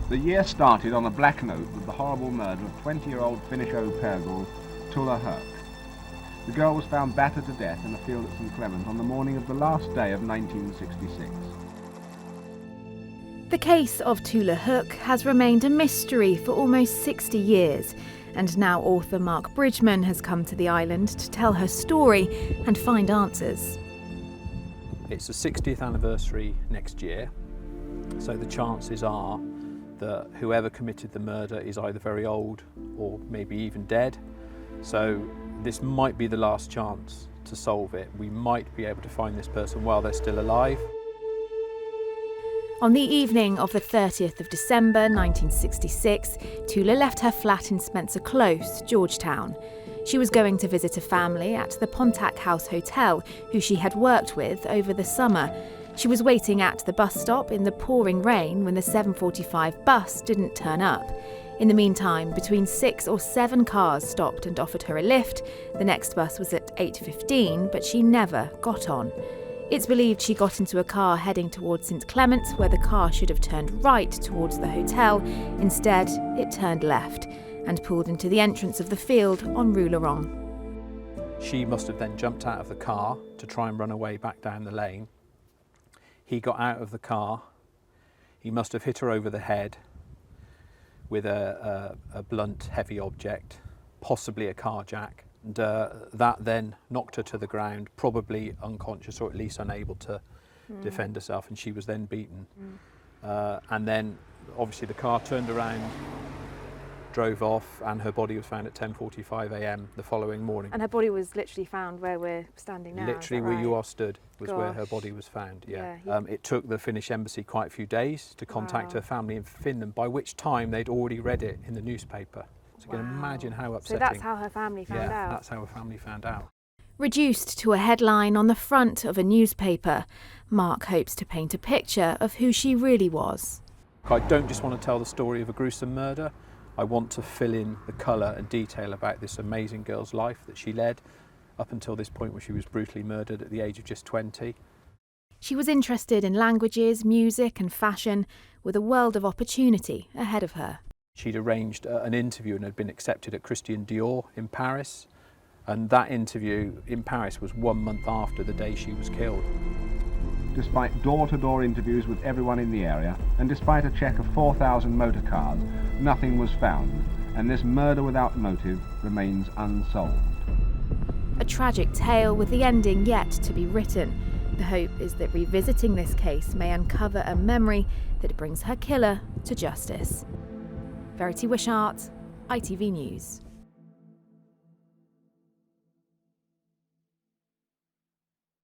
The year started on a black note with the horrible murder of 20-year-old Finnish au pair girl Tuula Höök. The girl was found battered to death in a field at St Clement on the morning of the last day of 1966. The case of Tuula Höök has remained a mystery for almost 60 years, and now author Mark Bridgman has come to the island to tell her story and find answers. It's the 60th anniversary next year, so the chances are that whoever committed the murder is either very old or maybe even dead. So this might be the last chance to solve it. We might be able to find this person while they're still alive. On the evening of the 30th of December 1966, Tuula left her flat in Spencer Close, Georgetown. She was going to visit a family at the Pontac House Hotel who she had worked with over the summer. She was waiting at the bus stop in the pouring rain when the 7:45 bus didn't turn up. In the meantime, between 6 or 7 cars stopped and offered her a lift. The next bus was at 8:15, but she never got on. It's believed she got into a car heading towards St Clement, where the car should have turned right towards the hotel. Instead, it turned left and pulled into the entrance of the field on Rue Laurent. She must have then jumped out of the car to try and run away back down the lane. He got out of the car. He must have hit her over the head with a blunt, heavy object, possibly a car jack. And that then knocked her to the ground, probably unconscious or at least unable to defend herself, and she was then beaten. And then obviously the car turned around, drove off, and her body was found at 10:45 a.m. the following morning. And her body was literally found where we're standing now. Literally where you are stood was where her body was found, yeah. It took the Finnish embassy quite a few days to contact her family in Finland, by which time they'd already read it in the newspaper. So you can imagine how upsetting. So that's how her family found out? Yeah, that's how her family found out. Reduced to a headline on the front of a newspaper, Mark hopes to paint a picture of who she really was. I don't just want to tell the story of a gruesome murder. I want to fill in the colour and detail about this amazing girl's life that she led up until this point where she was brutally murdered at the age of just 20. She was interested in languages, music and fashion, with a world of opportunity ahead of her. She'd arranged an interview and had been accepted at Christian Dior in Paris. And that interview in Paris was 1 month after the day she was killed. Despite door-to-door interviews with everyone in the area, and despite a check of 4,000 motor cars, nothing was found, and this murder without motive remains unsolved. A tragic tale with the ending yet to be written. The hope is that revisiting this case may uncover a memory that brings her killer to justice. Verity Wishart, ITV News.